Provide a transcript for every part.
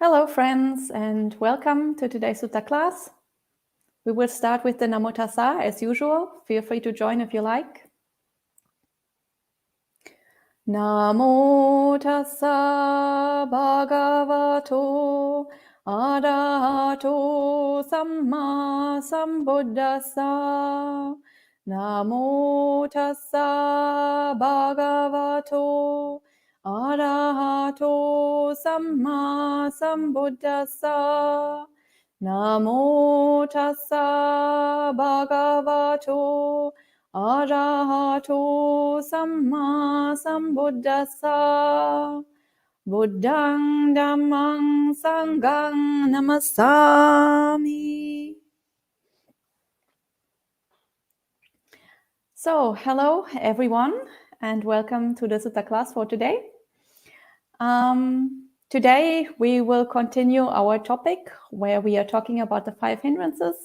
Hello friends and welcome to today's Sutta class. We will start with the Namo Tassa as usual. Feel free to join if you like. Namo Tassa Bhagavato Arahato Samma Sambuddhassa. Namo Tassa Bhagavato Arahato Samma Sambuddhassa. Namo Tassa Bhagavato Arahato Samma Sambuddhassa. Buddhang Dhammang Sanghang Namasami. So, hello everyone and welcome to the Sutta class for today. Today we will continue our topic where we are talking about the 5 hindrances.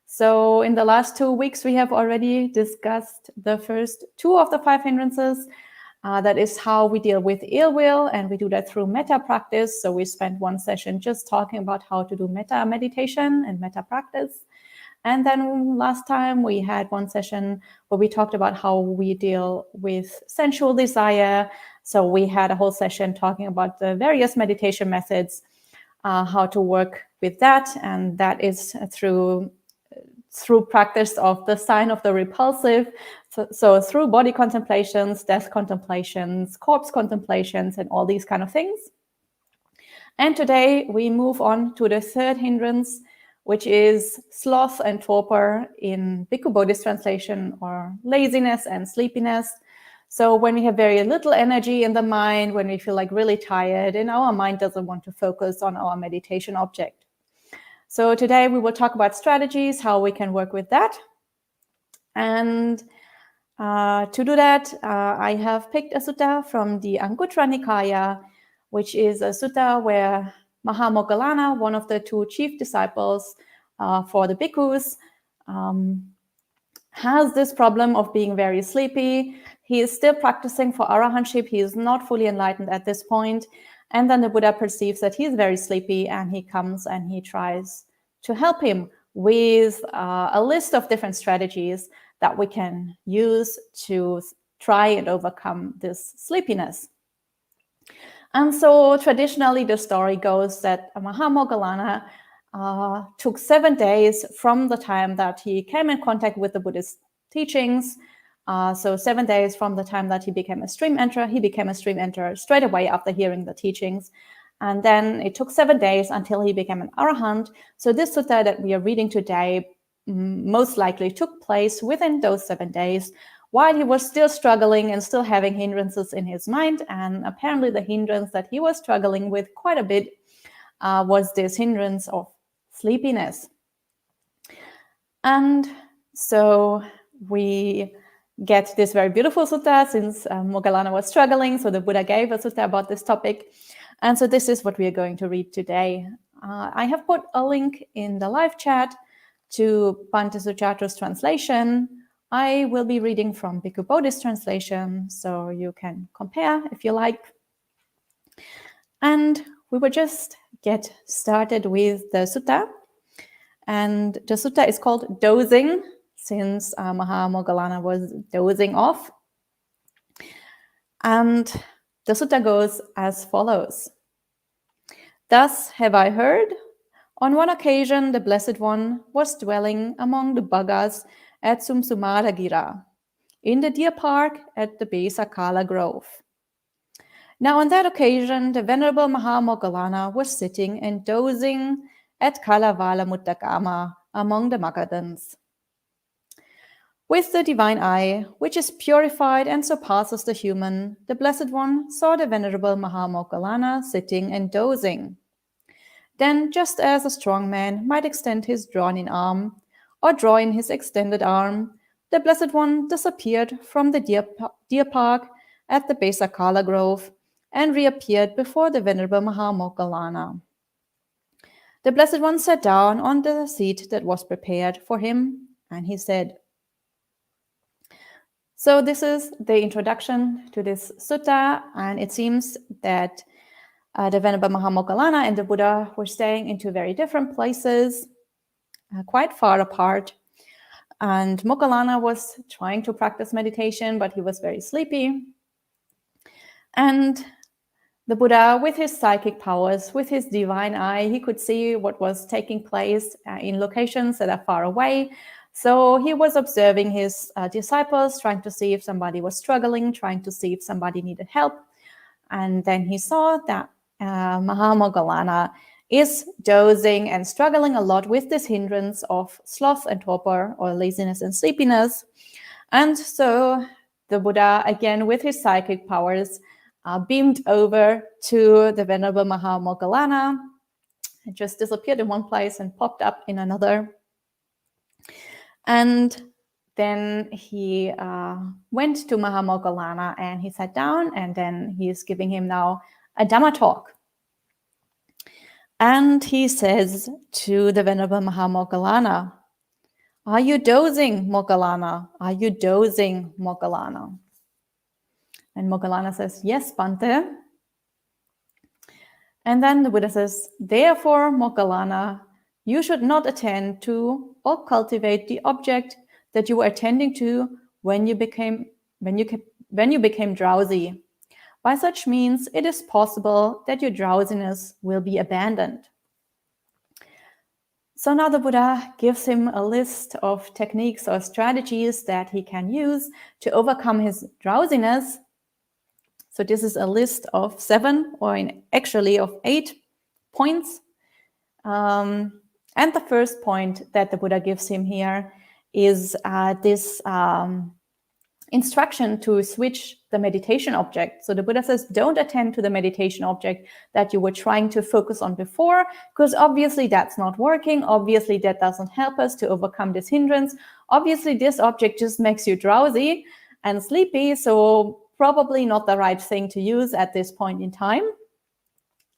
So in the last 2 weeks, we have already discussed the first 2 of the 5 hindrances. That is how we deal with ill will, and we do that through metta practice. So we spent one session just talking about how to do metta meditation and metta practice. And then last time we had one session where we talked about how we deal with sensual desire. So we had a whole session talking about the various meditation methods, how to work with that. And that is through practice of the sign of the repulsive. So through body contemplations, death contemplations, corpse contemplations, and all these kind of things. And today we move on to the 3rd hindrance, which is sloth and torpor in Bhikkhu Bodhi's translation, or laziness and sleepiness. So when we have very little energy in the mind, when we feel like really tired and our mind doesn't want to focus on our meditation object. So today we will talk about strategies, how we can work with that. And to do that, I have picked a sutta from the Anguttara Nikaya, which is a sutta where Mahamoggallana, one of the 2 chief disciples for the bhikkhus, has this problem of being very sleepy. He is still practicing for arahantship. He is not fully enlightened at this point. And then the Buddha perceives that he's very sleepy, and he comes and he tries to help him with a list of different strategies that we can use to try and overcome this sleepiness. And so traditionally the story goes that Mahamoggallana took 7 days from the time that he came in contact with the Buddhist teachings. So 7 days from the time that he became a stream enterer. He became a stream enterer straight away after hearing the teachings. And then it took 7 days until he became an arahant. So this sutta that we are reading today most likely took place within those 7 days, while he was still struggling and still having hindrances in his mind. And apparently the hindrance that he was struggling with quite a bit was this hindrance of sleepiness. And so we get this very beautiful sutta since Moggallana was struggling. So the Buddha gave a sutta about this topic. And so this is what we are going to read today. I have put a link in the live chat to Bhante Suchatra's translation. I will be reading from Bhikkhu Bodhi's translation, so you can compare if you like. And we will just get started with the sutta. And the sutta is called Dozing, since Mahamoggallana was dozing off. And the sutta goes as follows. Thus have I heard. On one occasion, the Blessed One was dwelling among the Bhagas at Sumsumaragira, in the deer park at the Besakala Grove. Now on that occasion, the Venerable Mahamoggallana was sitting and dozing at Kalavala Muttagama among the Magadhans. With the divine eye, which is purified and surpasses the human, the Blessed One saw the Venerable Mahamoggallana sitting and dozing. Then, just as a strong man might extend his drawn-in arm, or draw in his extended arm, the Blessed One disappeared from the deer park at the Besakala Grove and reappeared before the Venerable Mahamoggallana. The Blessed One sat down on the seat that was prepared for him, and he said. So this is the introduction to this sutta, and it seems that The Venerable Mahamoggallana and the Buddha were staying in two very different places, quite far apart. And Moggallana was trying to practice meditation, but he was very sleepy. And the Buddha, with his psychic powers, with his divine eye, he could see what was taking place in locations that are far away. So he was observing his disciples, trying to see if somebody was struggling, trying to see if somebody needed help. And then he saw that Mahamoggallana is dozing and struggling a lot with this hindrance of sloth and torpor, or laziness and sleepiness. And so the Buddha, again with his psychic powers, beamed over to the Venerable Mahamoggallana. It just disappeared in one place and popped up in another. And then he went to Mahamoggallana and he sat down, and then he's giving him now a Dhamma talk. And he says to the Venerable Mahamoggallana, "Are you dozing, Moggallana? Are you dozing, Moggallana?" And Moggallana says, "Yes, Bhante." And then the Buddha says, "Therefore, Moggallana, you should not attend to or cultivate the object that you were attending to when you became drowsy. By such means, it is possible that your drowsiness will be abandoned." So now the Buddha gives him a list of techniques or strategies that he can use to overcome his drowsiness. So this is a list of 7, or actually of 8 points. And the first point that the Buddha gives him here is this instruction to switch the meditation object. So the Buddha says, don't attend to the meditation object that you were trying to focus on before, because obviously that's not working. Obviously that doesn't help us to overcome this hindrance. Obviously this object just makes you drowsy and sleepy, so probably not the right thing to use at this point in time.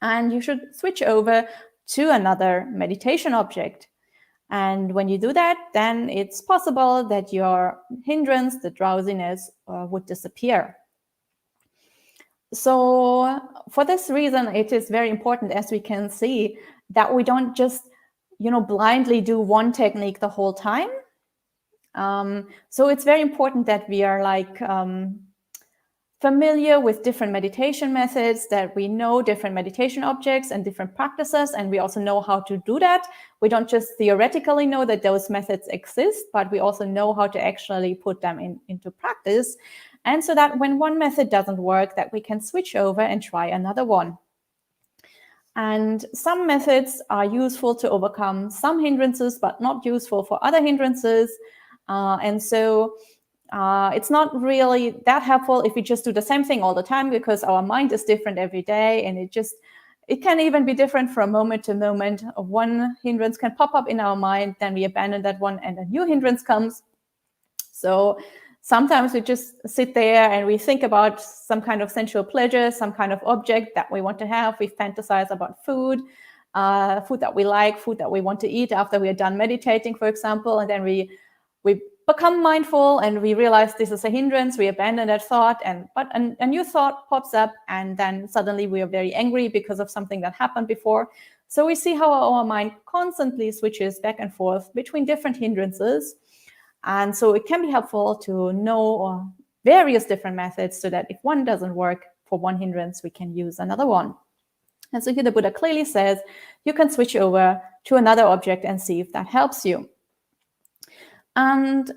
And you should switch over to another meditation object. And when you do that, then it's possible that your hindrance, the drowsiness, would disappear. So for this reason, it is very important, as we can see, that we don't just, blindly do one technique the whole time. So it's very important that we are familiar with different meditation methods, that we know different meditation objects and different practices, and we also know how to do that. We don't just theoretically know that those methods exist, but we also know how to actually put them into practice. And so that when one method doesn't work, that we can switch over and try another one. And some methods are useful to overcome some hindrances, but not useful for other hindrances. It's not really that helpful if we just do the same thing all the time, because our mind is different every day, and it can even be different from moment to moment. One hindrance can pop up in our mind, then we abandon that one and a new hindrance comes. So sometimes we just sit there and we think about some kind of sensual pleasure, some kind of object that we want to have. We fantasize about food that we like, food that we want to eat after we are done meditating, for example, and then we become mindful and we realize this is a hindrance. We abandon that thought, but a new thought pops up, and then suddenly we are very angry because of something that happened before. So we see how our mind constantly switches back and forth between different hindrances. And so it can be helpful to know various different methods, so that if one doesn't work for one hindrance, we can use another one. And so here the Buddha clearly says you can switch over to another object and see if that helps you. And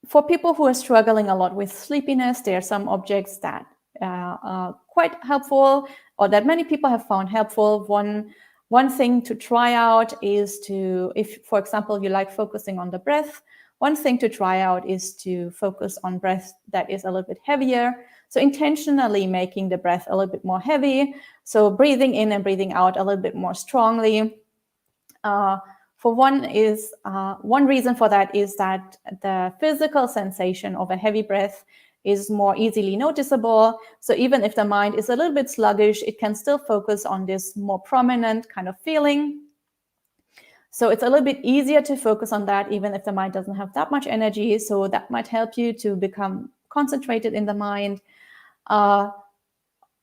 for people who are struggling a lot with sleepiness, there are some objects that are quite helpful, or that many people have found helpful. One thing to try out is if, for example, you like focusing on the breath, one thing to try out is to focus on breath that is a little bit heavier. So intentionally making the breath a little bit more heavy. So breathing in and breathing out a little bit more strongly. One reason for that is that the physical sensation of a heavy breath is more easily noticeable. So even if the mind is a little bit sluggish, it can still focus on this more prominent kind of feeling. So it's a little bit easier to focus on that, even if the mind doesn't have that much energy. So that might help you to become concentrated in the mind.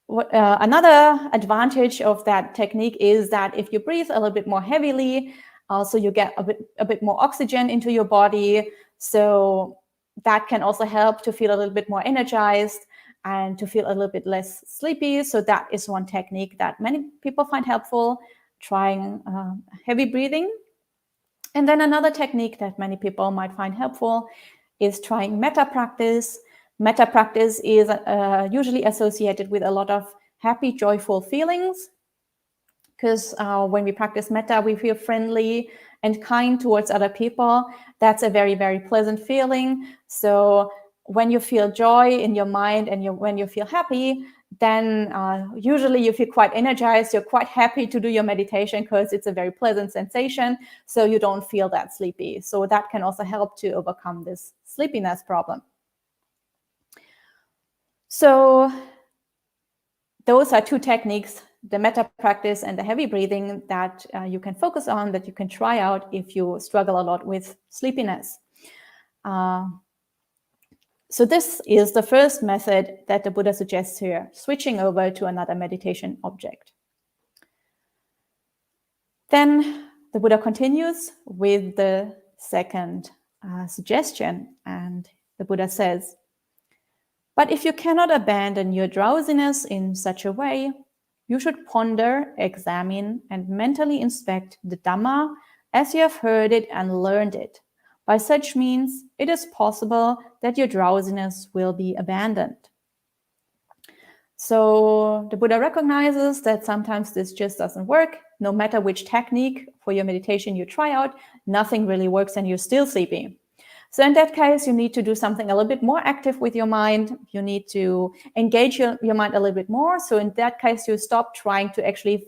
Another advantage of that technique is that if you breathe a little bit more heavily, also you get a bit more oxygen into your body. So that can also help to feel a little bit more energized and to feel a little bit less sleepy. So that is one technique that many people find helpful, trying heavy breathing. And then another technique that many people might find helpful is trying metta practice. Metta practice is usually associated with a lot of happy, joyful feelings, because when we practice metta, we feel friendly and kind towards other people. That's a very, very pleasant feeling. So when you feel joy in your mind and when you feel happy, then usually you feel quite energized. You're quite happy to do your meditation because it's a very pleasant sensation. So you don't feel that sleepy. So that can also help to overcome this sleepiness problem. So those are two techniques, the metta practice and the heavy breathing, that you can focus on, that you can try out if you struggle a lot with sleepiness. So this is the first method that the Buddha suggests here, switching over to another meditation object. Then the Buddha continues with the second suggestion, and the Buddha says, "But if you cannot abandon your drowsiness in such a way, you should ponder, examine, and mentally inspect the Dhamma as you have heard it and learned it. By such means, it is possible that your drowsiness will be abandoned." So the Buddha recognizes that sometimes this just doesn't work. No matter which technique for your meditation you try out, nothing really works and you're still sleepy. So in that case, you need to do something a little bit more active with your mind. You need to engage your mind a little bit more. So in that case, you stop trying to actually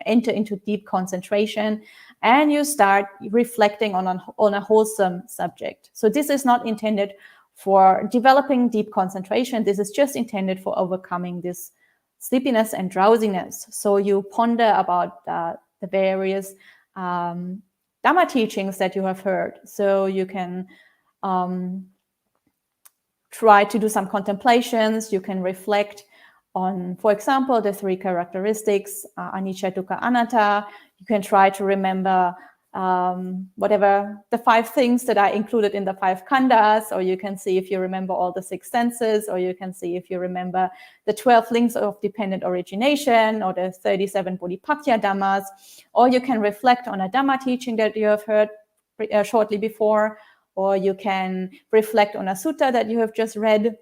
enter into deep concentration and you start reflecting on a wholesome subject. So this is not intended for developing deep concentration. This is just intended for overcoming this sleepiness and drowsiness. So you ponder about the various Dhamma teachings that you have heard. So you can try to do some contemplations. You can reflect on, for example, the three characteristics, anicca, dukkha, anatta. You can try to remember whatever the 5 things that are included in the 5 khandhas, or you can see if you remember all the 6 senses, or you can see if you remember the 12 links of dependent origination, or the 37 bodhipatya dhammas, or you can reflect on a Dhamma teaching that you have heard shortly before, or you can reflect on a sutta that you have just read.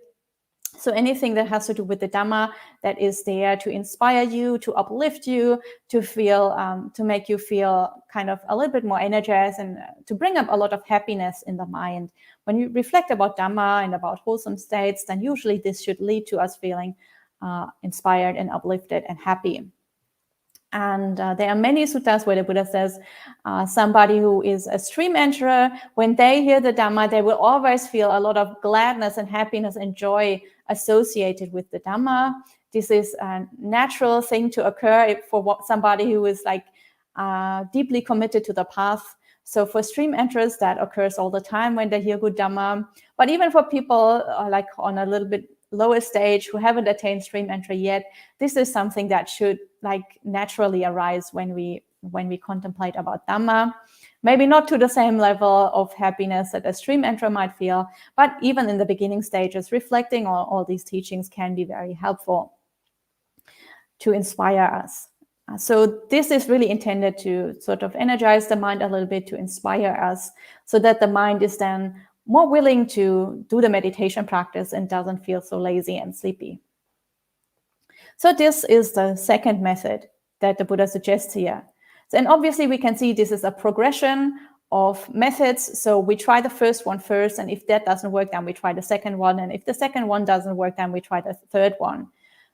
So anything that has to do with the Dhamma that is there to inspire you, to uplift you, to feel, to make you feel kind of a little bit more energized and to bring up a lot of happiness in the mind. When you reflect about Dhamma and about wholesome states, then usually this should lead to us feeling inspired and uplifted and happy. And there are many suttas where the Buddha says somebody who is a stream enterer, when they hear the Dhamma, they will always feel a lot of gladness and happiness and joy associated with the Dhamma. This is a natural thing to occur for somebody who is like deeply committed to the path. So for stream enterers, that occurs all the time when they hear good Dhamma. But even for people like on a little bit lower stage who haven't attained stream entry yet, this is something that should like naturally arise when we contemplate about Dhamma. Maybe not to the same level of happiness that a stream enterer might feel, but even in the beginning stages, reflecting on all these teachings can be very helpful to inspire us. So this is really intended to sort of energize the mind a little bit, to inspire us, so that the mind is then more willing to do the meditation practice and doesn't feel so lazy and sleepy. So this is the second method that the Buddha suggests here. And obviously we can see this is a progression of methods. So we try the first one first, and if that doesn't work, then we try the second one. And if the second one doesn't work, then we try the third one.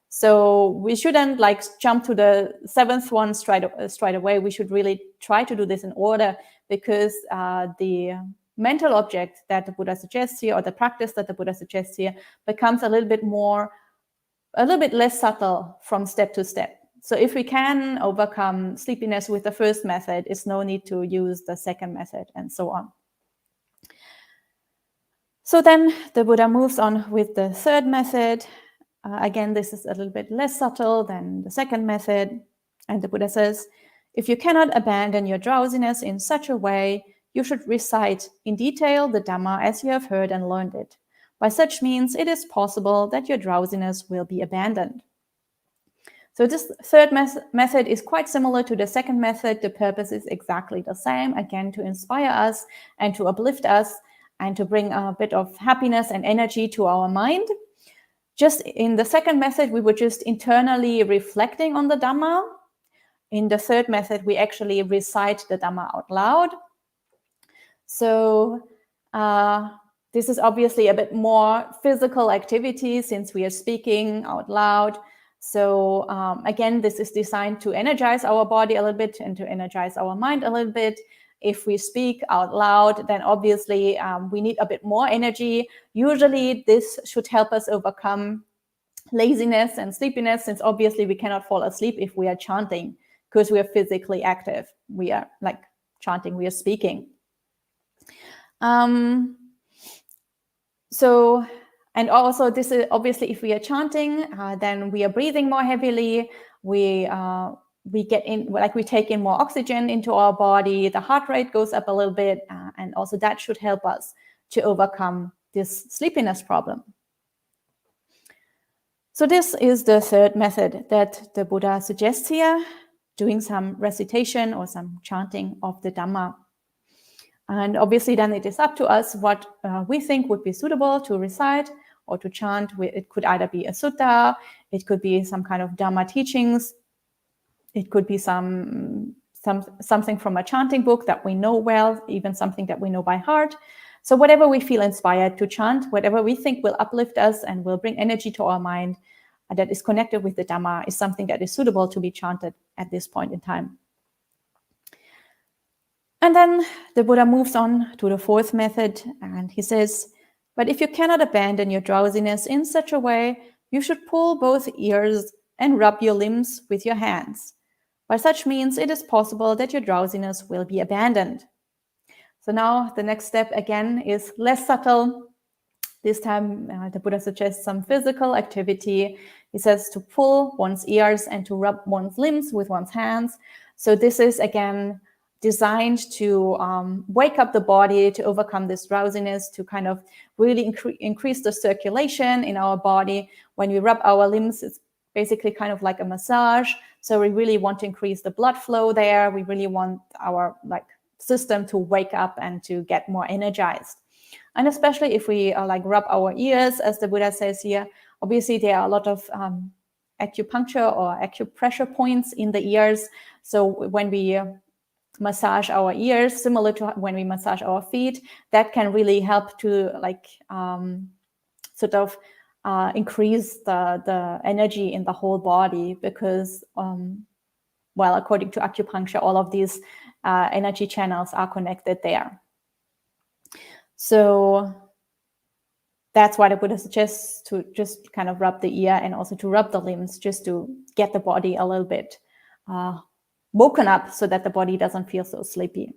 So we shouldn't like jump to the 7th one straight away. We should really try to do this in order, because the mental object that the Buddha suggests here, or the practice that the Buddha suggests here, becomes a little bit less subtle from step to step. So if we can overcome sleepiness with the first method, it's no need to use the second method, and so on. So then the Buddha moves on with the third method, Again, this is a little bit less subtle than the second method. And the Buddha says, if you cannot abandon your drowsiness in such a way, you should recite in detail the Dhamma as you have heard and learned it. By such means, it is possible that your drowsiness will be abandoned. So this third method is quite similar to the second method. The purpose is exactly the same, again, to inspire us and to uplift us and to bring a bit of happiness and energy to our mind. Just in the second method, we were just internally reflecting on the Dhamma. In the third method, we actually recite the Dhamma out loud. So this is obviously a bit more physical activity since we are speaking out loud. So again, this is designed to energize our body a little bit and to energize our mind a little bit. If we speak out loud, then obviously we need a bit more energy. Usually this should help us overcome laziness and sleepiness, since obviously we cannot fall asleep if we are chanting because we are physically active. We are like chanting, we are speaking. And also this is obviously if we are chanting, then we are breathing more heavily. We get in, like we take in more oxygen into our body. The heart rate goes up a little bit, and also that should help us to overcome this sleepiness problem. So this is the third method that the Buddha suggests here, doing some recitation or some chanting of the Dhamma. And obviously then it is up to us what we think would be suitable to recite or to chant. It could either be a sutta, it could be some kind of Dhamma teachings, it could be something from a chanting book that we know well, even something that we know by heart. So whatever we feel inspired to chant, whatever we think will uplift us and will bring energy to our mind that is connected with the Dhamma, is something that is suitable to be chanted at this point in time. And then the Buddha moves on to the fourth method, and he says, but if you cannot abandon your drowsiness in such a way, you should pull both ears and rub your limbs with your hands. By such means, it is possible that your drowsiness will be abandoned. So now the next step again is less subtle. This time the Buddha suggests some physical activity. He says to pull one's ears and to rub one's limbs with one's hands. So this is again designed to wake up the body, to overcome this drowsiness, to kind of really increase the circulation in our body. When we rub our limbs, it's basically kind of like a massage. So we really want to increase the blood flow there. We really want our system to wake up and to get more energized. And especially if we rub our ears, as the Buddha says here, obviously there are a lot of acupuncture or acupressure points in the ears. So when we massage our ears, similar to when we massage our feet, that can really help to increase the energy in the whole body, because according to acupuncture, all of these energy channels are connected there. So that's why the Buddha suggests to just kind of rub the ear and also to rub the limbs, just to get the body a little bit woken up so that the body doesn't feel so sleepy.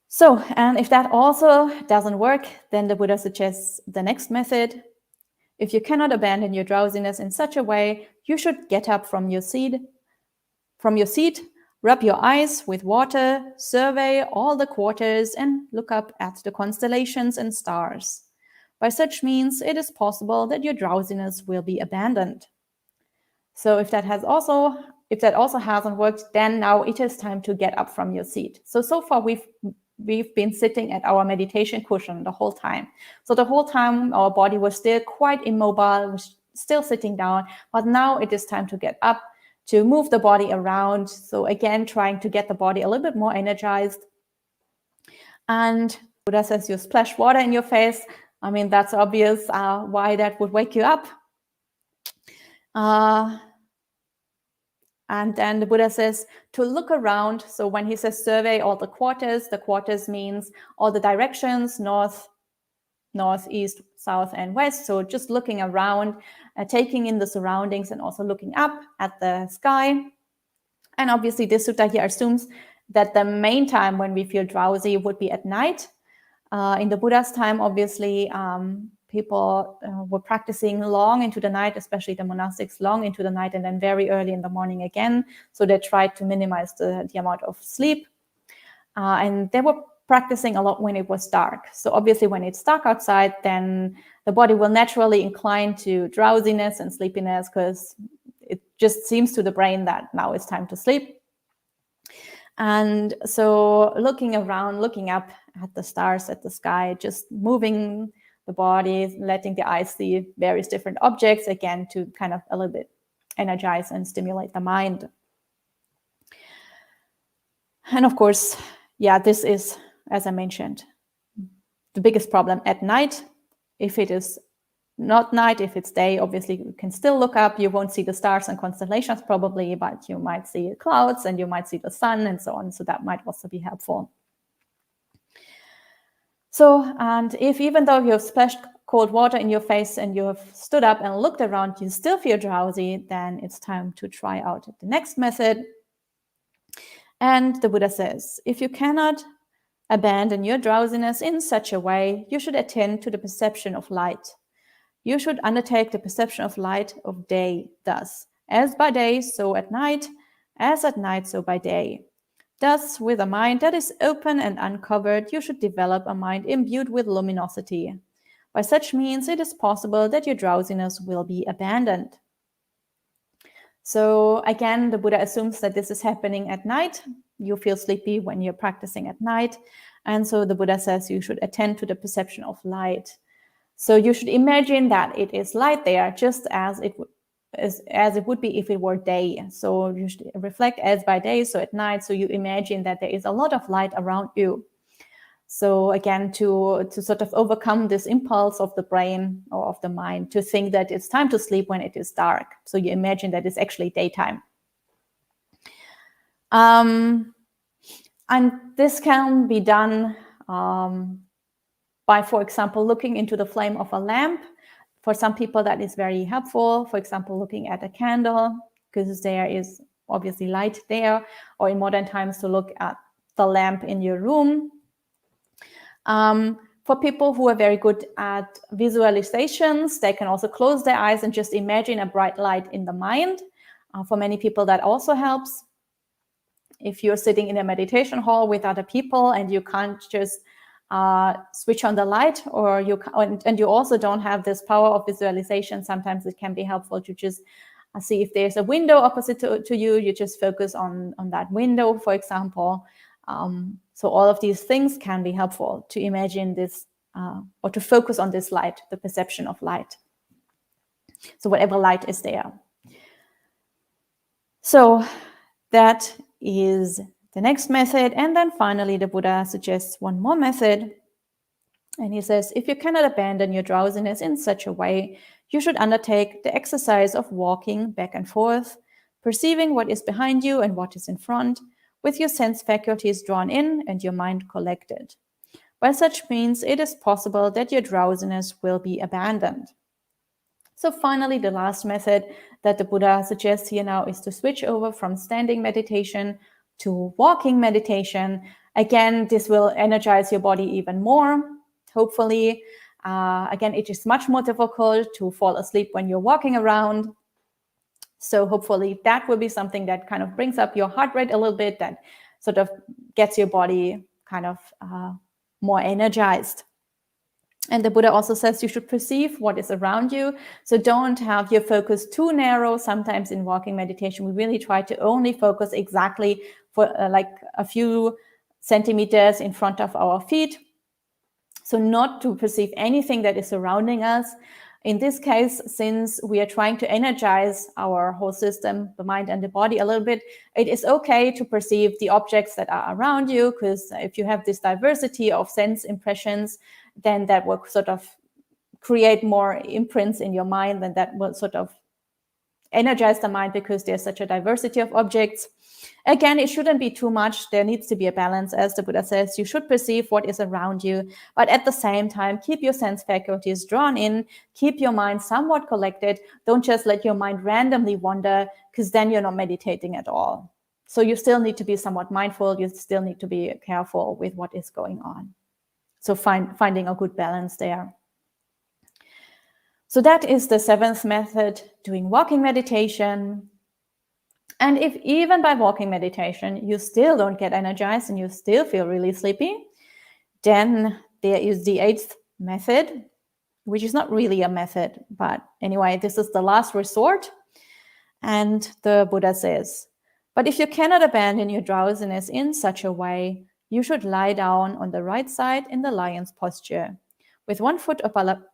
So, and if that also doesn't work, then the Buddha suggests the next method. If you cannot abandon your drowsiness in such a way, you should get up from your seat, rub your eyes with water, survey all the quarters, and look up at the constellations and stars. By such means, it is possible that your drowsiness will be abandoned. So if that also hasn't worked, then now it is time to get up from your seat. So far we've been sitting at our meditation cushion the whole time. So the whole time our body was still quite immobile, was still sitting down, but now it is time to get up, to move the body around. So again, trying to get the body a little bit more energized. And Buddha says you splash water in your face. I mean, that's obvious why that would wake you up. And then the Buddha says to look around. So when he says survey all the quarters means all the directions, north, east, south, and west. So just looking around, taking in the surroundings, and also looking up at the sky. And obviously this sutta here assumes that the main time when we feel drowsy would be at night. In the Buddha's time, obviously, people were practicing long into the night, especially the monastics, long into the night, and then very early in the morning again. So they tried to minimize the amount of sleep. And they were practicing a lot when it was dark. So obviously when it's dark outside, then the body will naturally incline to drowsiness and sleepiness, because it just seems to the brain that now it's time to sleep. And so looking around, looking up at the stars, at the sky, just moving the body, letting the eyes see various different objects, again, to kind of a little bit energize and stimulate the mind. And of course, yeah, this is, as I mentioned, the biggest problem at night. If it is not night, if it's day, obviously you can still look up. You won't see the stars and constellations probably, but you might see clouds and you might see the sun and so on. So that might also be helpful. So, and if even though you have splashed cold water in your face and you have stood up and looked around, you still feel drowsy, then it's time to try out the next method. And the Buddha says, if you cannot abandon your drowsiness in such a way, you should attend to the perception of light. You should undertake the perception of light of day, thus, as by day, so at night, as at night, so by day. Thus, with a mind that is open and uncovered, you should develop a mind imbued with luminosity. By such means, it is possible that your drowsiness will be abandoned. So again, the Buddha assumes that this is happening at night. You feel sleepy when you're practicing at night. And so the Buddha says you should attend to the perception of light. So you should imagine that it is light there, just as it would be if it were day. So you should reflect as by day, so at night. So you imagine that there is a lot of light around you. So again, to sort of overcome this impulse of the brain or of the mind to think that it's time to sleep when it is dark. So you imagine that it's actually daytime. And this can be done by, for example, looking into the flame of a lamp. For some people, that is very helpful. For example, looking at a candle, because there is obviously light there, or in modern times to look at the lamp in your room. For people who are very good at visualizations, they can also close their eyes and just imagine a bright light in the mind. For many people, that also helps. If you're sitting in a meditation hall with other people and you can't just switch on the light, or you also don't have this power of visualization, sometimes it can be helpful to just see if there's a window opposite to you. You just focus on that window, for example. So all of these things can be helpful to imagine this or to focus on this light, the perception of light. So whatever light is there. So that is the next method. And then finally, the Buddha suggests one more method. And he says, if you cannot abandon your drowsiness in such a way, you should undertake the exercise of walking back and forth, perceiving what is behind you and what is in front, with your sense faculties drawn in and your mind collected. By such means, it is possible that your drowsiness will be abandoned. So finally, the last method that the Buddha suggests here now is to switch over from standing meditation to walking meditation. Again, this will energize your body even more, hopefully. Again, it is much more difficult to fall asleep when you're walking around. So hopefully that will be something that kind of brings up your heart rate a little bit, that sort of gets your body kind of more energized. And the Buddha also says you should perceive what is around you. So don't have your focus too narrow. Sometimes in walking meditation, we really try to only focus exactly for like a few centimeters in front of our feet. So not to perceive anything that is surrounding us. In this case, since we are trying to energize our whole system, the mind and the body a little bit, it is okay to perceive the objects that are around you, because if you have this diversity of sense impressions, then that will sort of create more imprints in your mind, and that will sort of energize the mind because there's such a diversity of objects. Again, it shouldn't be too much. There needs to be a balance. As the Buddha says, you should perceive what is around you, but at the same time, keep your sense faculties drawn in, keep your mind somewhat collected. Don't just let your mind randomly wander, because then you're not meditating at all. So you still need to be somewhat mindful. You still need to be careful with what is going on. So finding a good balance there. So that is the 7th method, doing walking meditation. And if even by walking meditation you still don't get energized and you still feel really sleepy, then there is the 8th method, which is not really a method, but anyway, this is the last resort. And the Buddha says, but if you cannot abandon your drowsiness in such a way, you should lie down on the right side in the lion's posture, with one foot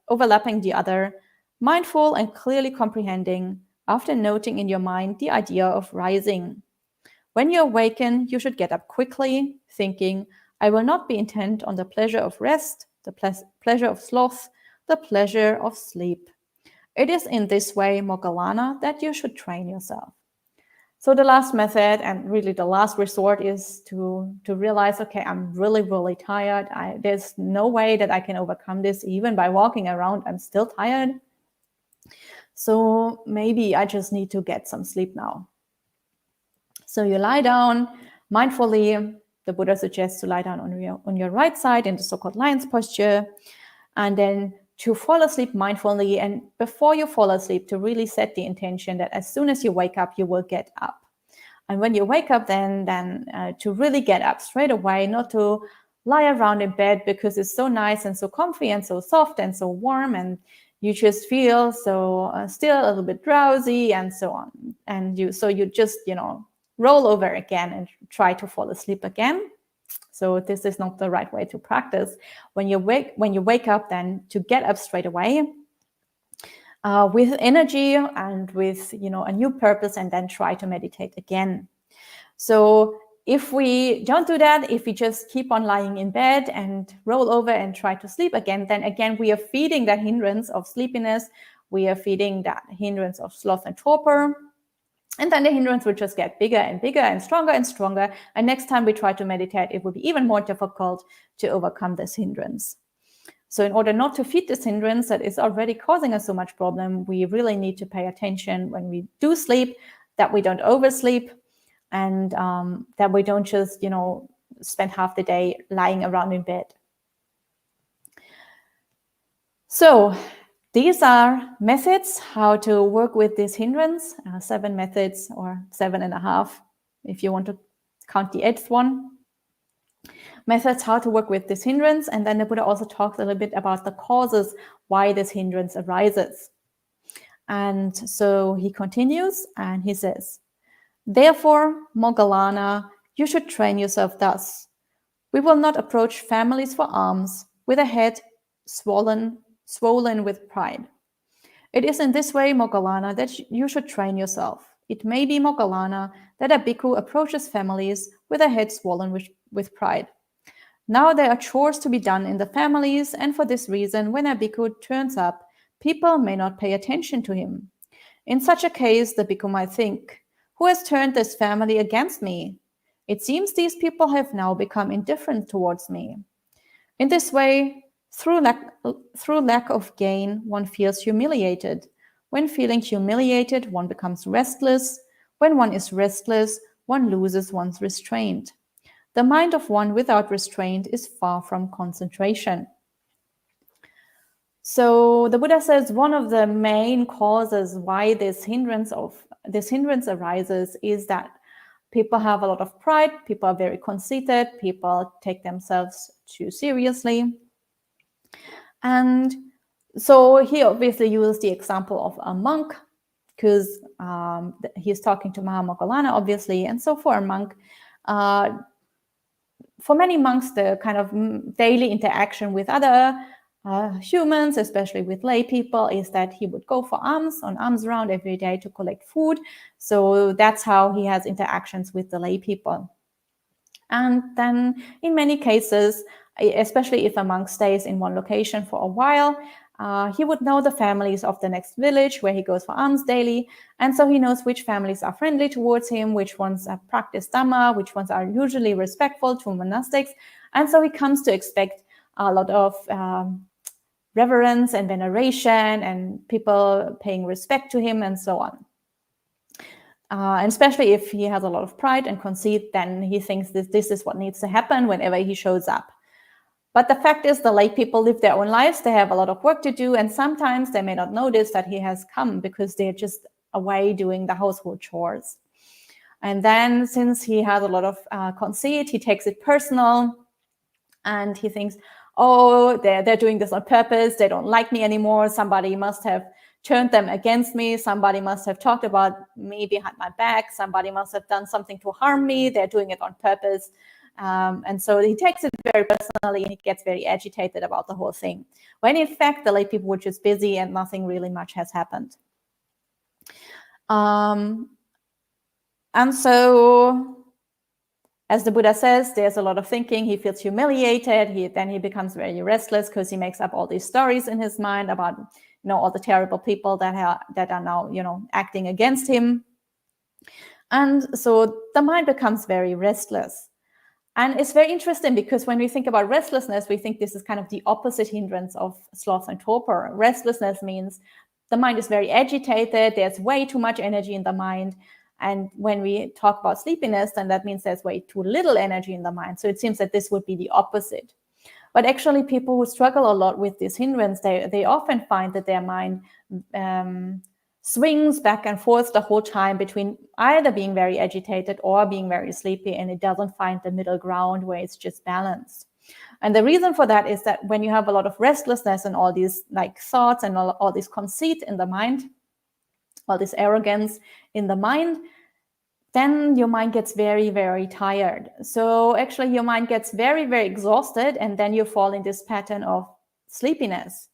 overlapping the other, mindful and clearly comprehending, after noting in your mind the idea of rising. When you awaken, you should get up quickly, thinking, I will not be intent on the pleasure of rest, the pleasure of sloth, the pleasure of sleep. It is in this way, Moggallana, that you should train yourself. So the last method, and really the last resort, is to realize, okay, I'm really, really tired. There's no way that I can overcome this. Even by walking around, I'm still tired. So maybe I just need to get some sleep now. So you lie down mindfully. The Buddha suggests to lie down on your right side in the so-called lion's posture, and then to fall asleep mindfully. And before you fall asleep, to really set the intention that as soon as you wake up, you will get up. And when you wake up, then to really get up straight away, not to lie around in bed because it's so nice and so comfy and so soft and so warm, and you just feel so still a little bit drowsy and so on. And you just, roll over again and try to fall asleep again. So this is not the right way to practice. When you wake up, then to get up straight away with energy and with a new purpose, and then try to meditate again. So if we don't do that, if we just keep on lying in bed and roll over and try to sleep again, then again we are feeding that hindrance of sleepiness. We are feeding that hindrance of sloth and torpor. And then the hindrance will just get bigger and bigger and stronger and stronger. And next time we try to meditate, it will be even more difficult to overcome this hindrance. So in order not to feed this hindrance that is already causing us so much problem, we really need to pay attention when we do sleep, that we don't oversleep, and that we don't just, spend half the day lying around in bed. So these are methods how to work with this hindrance, 7 methods, or 7.5, if you want to count the 8th one. Methods how to work with this hindrance. And then the Buddha also talks a little bit about the causes why this hindrance arises. And so he continues and he says, therefore, Moggallana, you should train yourself thus. We will not approach families for alms with a head swollen with pride. It is in this way, Moggallana, that you should train yourself. It may be, Moggallana, that a bhikkhu approaches families with a head swollen with pride. Now there are chores to be done in the families, and for this reason, when a bhikkhu turns up, people may not pay attention to him. In such a case, the bhikkhu might think, who has turned this family against me? It seems these people have now become indifferent towards me. In this way, through lack of gain, one feels humiliated. When feeling humiliated, one becomes restless. When one is restless, one loses one's restraint. The mind of one without restraint is far from concentration. So the Buddha says one of the main causes why this hindrance arises is that people have a lot of pride, people are very conceited, people take themselves too seriously. And so he obviously used the example of a monk, because he's talking to Moggallana, obviously. And so for a monk, for many monks, the kind of daily interaction with other humans, especially with lay people, is that he would go for alms round every day to collect food. So that's how he has interactions with the lay people. And then in many cases, especially if a monk stays in one location for a while, he would know the families of the next village where he goes for alms daily. And so he knows which families are friendly towards him, which ones practice Dhamma, which ones are usually respectful to monastics. And so he comes to expect a lot of reverence and veneration and people paying respect to him and so on. And especially if he has a lot of pride and conceit, then he thinks this is what needs to happen whenever he shows up. But the fact is, the lay people live their own lives. They have a lot of work to do, and sometimes they may not notice that he has come because they're just away doing the household chores. And then, since he has a lot of conceit, he takes it personal, and he thinks, oh, they're doing this on purpose. They don't like me anymore. Somebody must have turned them against me. Somebody must have talked about me behind my back. Somebody must have done something to harm me. They're doing it on purpose. And so he takes it very personally, and he gets very agitated about the whole thing. When in fact, the lay people were just busy and nothing really much has happened. And so, as the Buddha says, there's a lot of thinking. He feels humiliated. Then he becomes very restless because he makes up all these stories in his mind about, all the terrible people that are now, acting against him. And so the mind becomes very restless. And it's very interesting because when we think about restlessness, we think this is kind of the opposite hindrance of sloth and torpor. Restlessness means the mind is very agitated. There's way too much energy in the mind. And when we talk about sleepiness, then that means there's way too little energy in the mind. So it seems that this would be the opposite. But actually, people who struggle a lot with this hindrance, they often find that their mind swings back and forth the whole time between either being very agitated or being very sleepy, and it doesn't find the middle ground where it's just balanced. And the reason for that is that when you have a lot of restlessness and all these thoughts and all this conceit in the mind, all this arrogance in the mind, then your mind gets very, very tired. So actually your mind gets very, very exhausted, and then you fall in this pattern of sleepiness.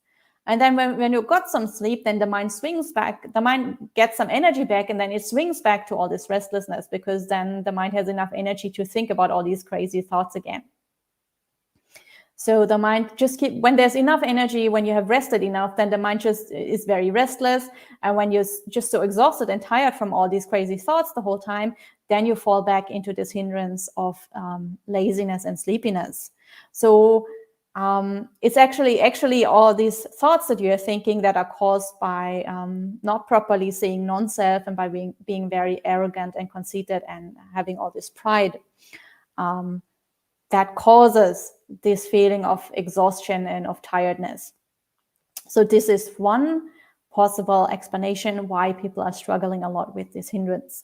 And then when you got some sleep, then the mind swings back, the mind gets some energy back, and then it swings back to all this restlessness, because then the mind has enough energy to think about all these crazy thoughts again. So the mind just when there's enough energy, when you have rested enough, then the mind just is very restless. And when you're just so exhausted and tired from all these crazy thoughts the whole time, then you fall back into this hindrance of laziness and sleepiness. So it's actually all these thoughts that you're thinking that are caused by not properly seeing non-self, and by being very arrogant and conceited and having all this pride. That causes this feeling of exhaustion and of tiredness. So this is one possible explanation why people are struggling a lot with this hindrance.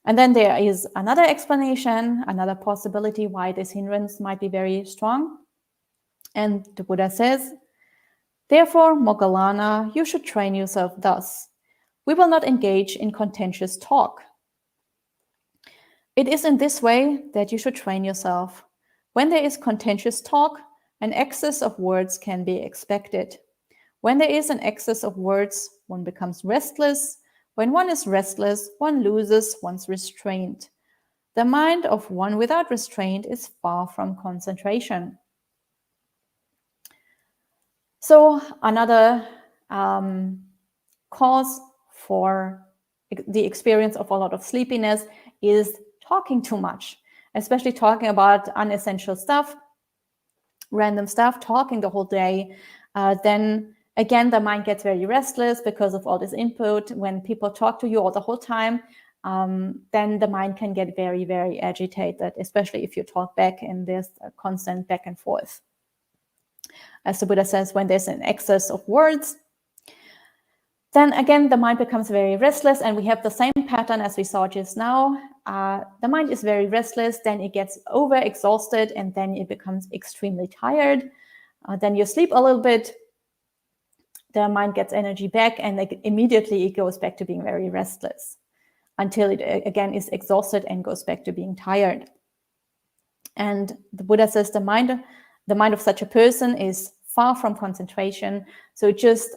And then there is another explanation, another possibility why this hindrance might be very strong. And the Buddha says, "Therefore, Moggallana, you should train yourself thus. We will not engage in contentious talk. It is in this way that you should train yourself. When there is contentious talk, an excess of words can be expected. When there is an excess of words, one becomes restless. When one is restless, one loses one's restraint. The mind of one without restraint is far from concentration." So another cause for the experience of a lot of sleepiness is talking too much, especially talking about unessential stuff, random stuff, talking the whole day. Then again, the mind gets very restless because of all this input. When people talk to you all the whole time, then the mind can get very, very agitated, especially if you talk back and there's a constant back and forth. As the Buddha says, when there's an excess of words, then again, the mind becomes very restless, and we have the same pattern as we saw just now. The mind is very restless, then it gets overexhausted, and then it becomes extremely tired. Then you sleep a little bit, the mind gets energy back, and immediately it goes back to being very restless until it again is exhausted and goes back to being tired. And the Buddha says the mind of such a person is far from concentration, so it just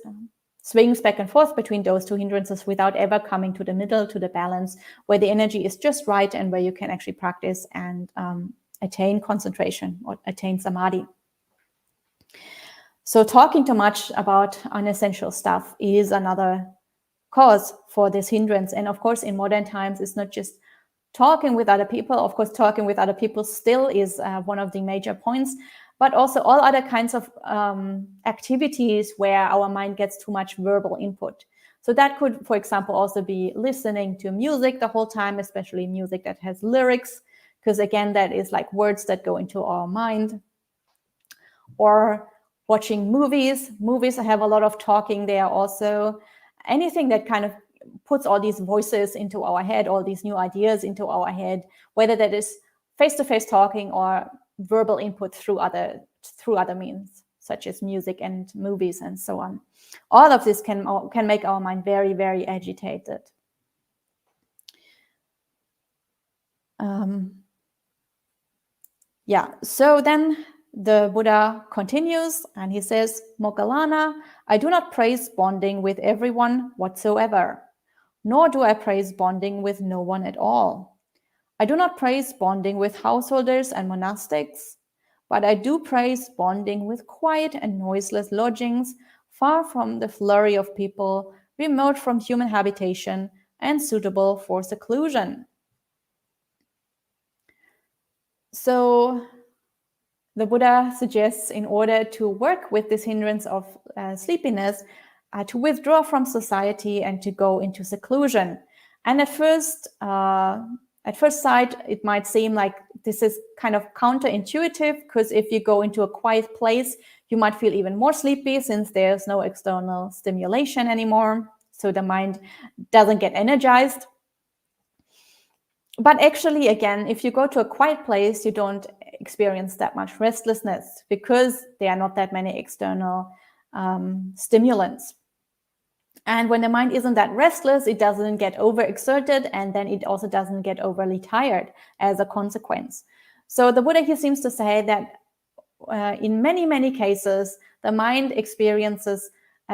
swings back and forth between those two hindrances without ever coming to the middle, to the balance, where the energy is just right and where you can actually practice and attain concentration or attain samadhi. So talking too much about unessential stuff is another cause for this hindrance. And of course, in modern times, it's not just talking with other people. Of course, talking with other people still is one of the major points, but also all other kinds of activities where our mind gets too much verbal input. So that could, for example, also be listening to music the whole time, especially music that has lyrics, because again, that is like words that go into our mind. Or watching movies. Movies have a lot of talking there also. Anything that kind of puts all these voices into our head, all these new ideas into our head, whether that is face-to-face talking or verbal input through other means, such as music and movies and so on. All of this can make our mind very, very agitated. So then the Buddha continues and he says, Moggallana, I do not praise bonding with everyone whatsoever, nor do I praise bonding with no one at all. I do not praise bonding with householders and monastics, but I do praise bonding with quiet and noiseless lodgings, far from the flurry of people, remote from human habitation, and suitable for seclusion. So the Buddha suggests, in order to work with this hindrance of sleepiness, to withdraw from society and to go into seclusion. And at first sight, it might seem like this is kind of counterintuitive, because if you go into a quiet place, you might feel even more sleepy since there's no external stimulation anymore. So the mind doesn't get energized. But actually, again, if you go to a quiet place, you don't experience that much restlessness because there are not that many external stimulants. And when the mind isn't that restless, it doesn't get overexerted, and then it also doesn't get overly tired as a consequence. So the Buddha here seems to say that in many, many cases, the mind experiences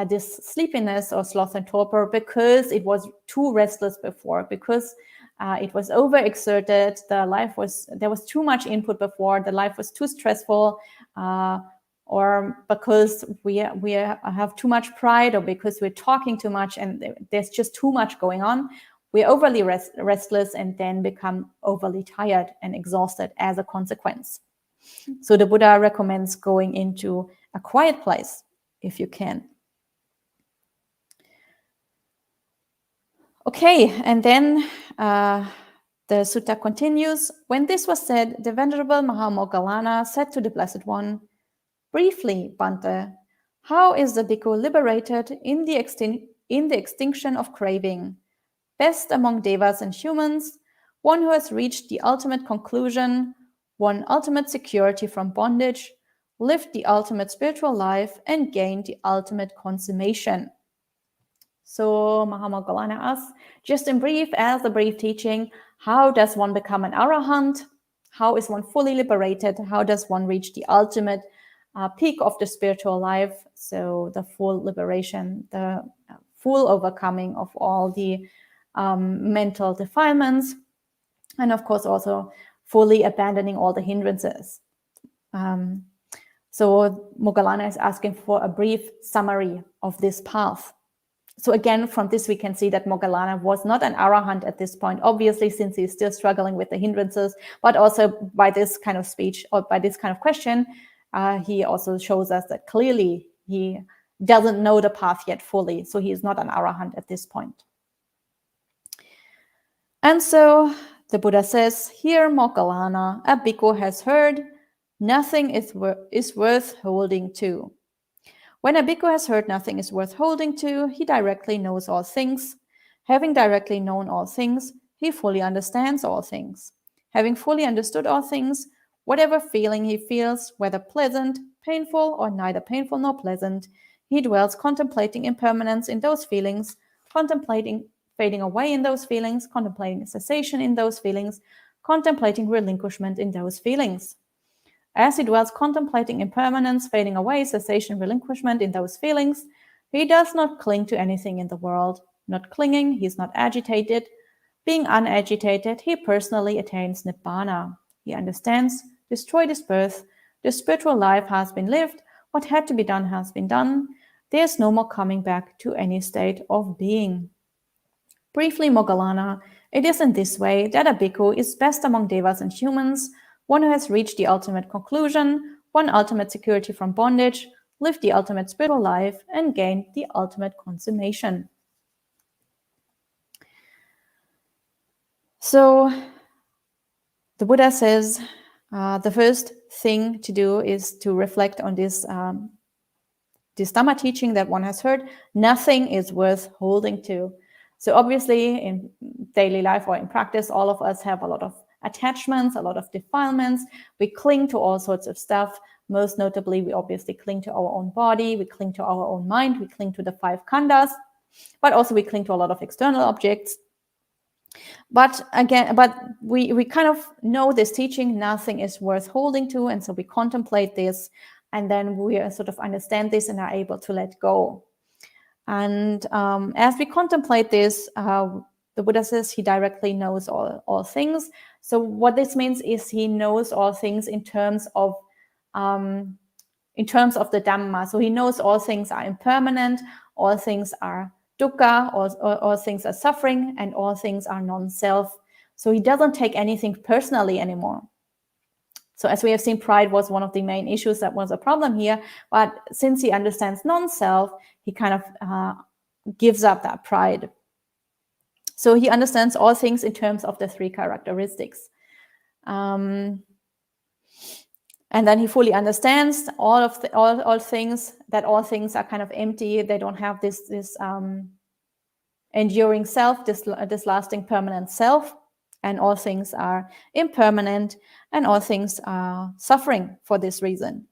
this sleepiness or sloth and torpor because it was too restless before, because it was overexerted. There was too much input before. The life was too stressful, or because we have too much pride, or because we're talking too much and there's just too much going on. We're overly restless and then become overly tired and exhausted as a consequence. So the Buddha recommends going into a quiet place if you can. Okay, and then the sutta continues. When this was said, the Venerable Mahamoggallana said to the Blessed One, briefly, Bhante, how is the bhikkhu liberated in the extinction of craving? Best among devas and humans, one who has reached the ultimate conclusion, won ultimate security from bondage, lived the ultimate spiritual life, and gained the ultimate consummation. So Mahamoggallana asks, just in brief, as a brief teaching, how does one become an arahant? How is one fully liberated? How does one reach the ultimate peak of the spiritual life? So the full liberation, the full overcoming of all the mental defilements, and of course also fully abandoning all the hindrances. So Moggallana is asking for a brief summary of this path. So again, from this we can see that Moggallana was not an arahant at this point, obviously, since he's still struggling with the hindrances, but also by this kind of speech or by this kind of question, he also shows us that clearly he doesn't know the path yet fully. So he is not an arahant at this point. And so the Buddha says, here Moggallana, a bhikkhu has heard, nothing is worth holding to. When a bhikkhu has heard nothing is worth holding to, he directly knows all things. Having directly known all things, he fully understands all things. Having fully understood all things, whatever feeling he feels, whether pleasant, painful, or neither painful nor pleasant, he dwells contemplating impermanence in those feelings, contemplating fading away in those feelings, contemplating cessation in those feelings, contemplating relinquishment in those feelings. As he dwells contemplating impermanence, fading away, cessation, relinquishment in those feelings, he does not cling to anything in the world. Not clinging, he is not agitated. Being unagitated, he personally attains Nibbana. He understands, destroy this birth, the spiritual life has been lived, what had to be done has been done. There is no more coming back to any state of being. Briefly, Moggallana, it is in this way that a bhikkhu is best among devas and humans, one who has reached the ultimate conclusion, won ultimate security from bondage, lived the ultimate spiritual life, and gained the ultimate consummation. So The Buddha says the first thing to do is to reflect on this Dhamma teaching that one has heard. Nothing is worth holding to. So obviously in daily life or in practice, all of us have a lot of attachments, a lot of defilements. We cling to all sorts of stuff. Most notably, we obviously cling to our own body, we cling to our own mind, we cling to the 5 khandhas, but also we cling to a lot of external objects. But we kind of know this teaching, nothing is worth holding to, and so we contemplate this, and then we sort of understand this and are able to let go. And as we contemplate this, the Buddha says he directly knows all things. So what this means is he knows all things in terms of the Dhamma. So he knows all things are impermanent, all things are dukkha, all things are suffering, and all things are non-self. So he doesn't take anything personally anymore. So as we have seen, pride was one of the main issues that was a problem here. But since he understands non-self, he kind of gives up that pride. So he understands all things in terms of the 3 characteristics. And then he fully understands all things, that all things are kind of empty. They don't have this enduring self, this lasting permanent self. And all things are impermanent, and all things are suffering for this reason.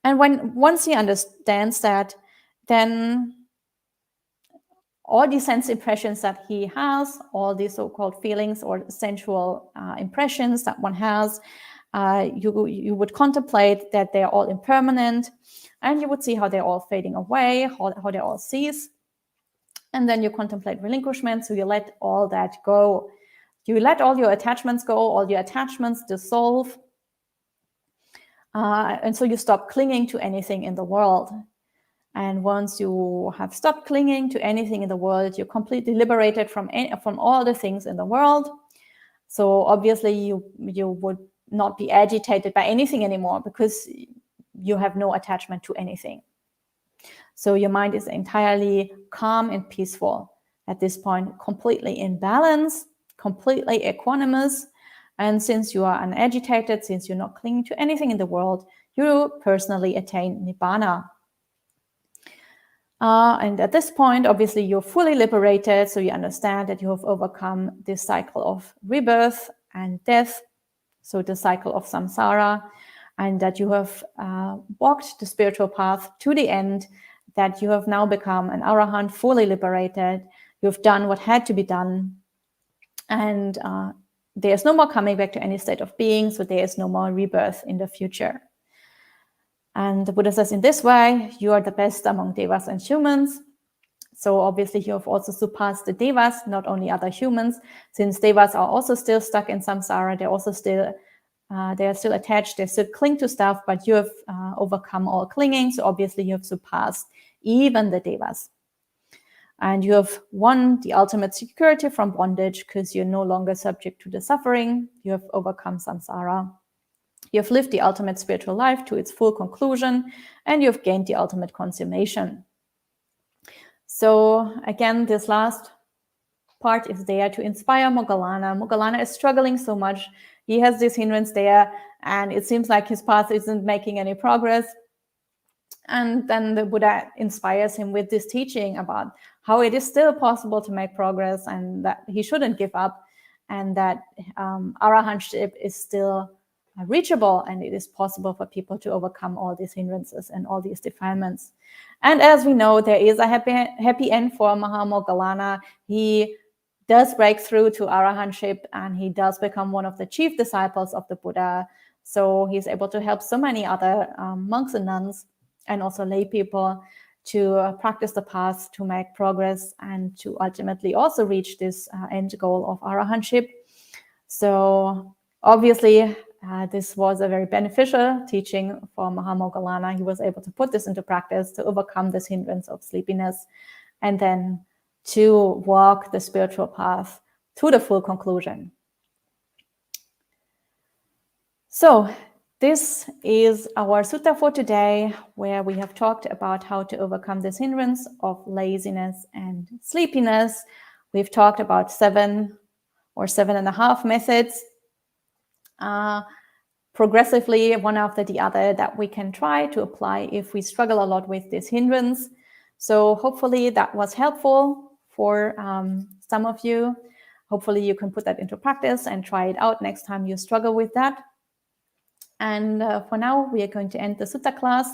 And once he understands that, then all these sense impressions that he has, all these so-called feelings or sensual impressions that one has, you would contemplate that they're all impermanent, and you would see how they're all fading away, how they all cease. And then you contemplate relinquishment, so you let all that go. You let all your attachments go, all your attachments dissolve. And so you stop clinging to anything in the world. And once you have stopped clinging to anything in the world, you're completely liberated from all the things in the world. So obviously you would not be agitated by anything anymore, because you have no attachment to anything. So your mind is entirely calm and peaceful at this point, completely in balance, completely equanimous. And since you are unagitated, since you're not clinging to anything in the world, you personally attain Nibbana. And at this point, obviously, you're fully liberated. So you understand that you have overcome this cycle of rebirth and death, so the cycle of samsara, and that you have walked the spiritual path to the end, that you have now become an arahant, fully liberated. You've done what had to be done. And there's no more coming back to any state of being, so there is no more rebirth in the future. And the Buddha says, in this way, you are the best among devas and humans. So obviously you have also surpassed the devas, not only other humans, since devas are also still stuck in samsara. They're also still they are still attached, they still cling to stuff, but you have overcome all clinging. So obviously you have surpassed even the devas. And you have won the ultimate security from bondage, because you're no longer subject to the suffering. You have overcome samsara. You have lived the ultimate spiritual life to its full conclusion, and you have gained the ultimate consummation. So again, this last part is there to inspire Moggallana. Moggallana is struggling so much. He has this hindrance there, and it seems like his path isn't making any progress. And then the Buddha inspires him with this teaching about how it is still possible to make progress, and that he shouldn't give up, and that arahantship is still reachable, and it is possible for people to overcome all these hindrances and all these defilements. And as we know, there is a happy end for Mahamoggallana. He does break through to arahantship, and he does become one of the chief disciples of the Buddha. So he's able to help so many other monks and nuns, and also lay people, to practice the path, to make progress, and to ultimately also reach this end goal of arahantship. So obviously, this was a very beneficial teaching for Mahamoggallana. He was able to put this into practice, to overcome this hindrance of sleepiness, and then to walk the spiritual path to the full conclusion. So this is our sutta for today, where we have talked about how to overcome this hindrance of laziness and sleepiness. We've talked about 7 or 7.5 methods progressively, one after the other, that we can try to apply if we struggle a lot with this hindrance. So hopefully that was helpful for some of you. Hopefully you can put that into practice and try it out next time you struggle with that. And for now, we are going to end the sutta class.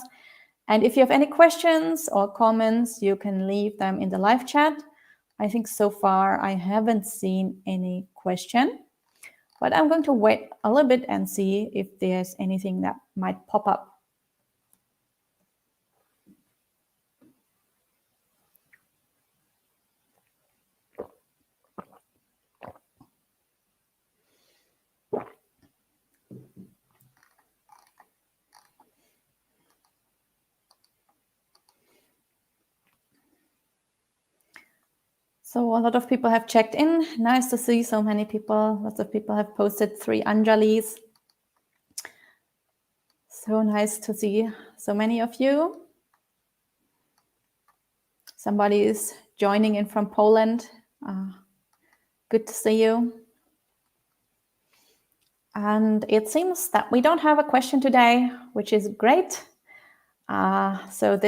And if you have any questions or comments, you can leave them in the live chat. I think so far I haven't seen any question, but I'm going to wait a little bit and see if there's anything that might pop up. So a lot of people have checked in. Nice to see so many people. Lots of people have posted 3 Anjalis. So nice to see so many of you. Somebody is joining in from Poland. Good to see you. And it seems that we don't have a question today, which is great. So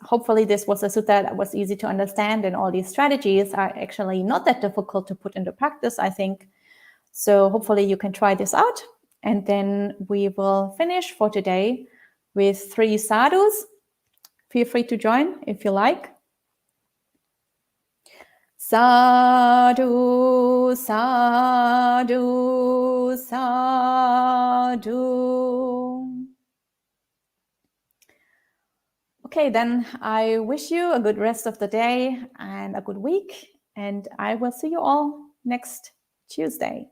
hopefully this was a sutta that was easy to understand, and all these strategies are actually not that difficult to put into practice, I think. So hopefully you can try this out, and then we will finish for today with 3 sadhus. Feel free to join if you like. Sadhu, sadhu, sadhu. Okay, then I wish you a good rest of the day and a good week, and I will see you all next Tuesday.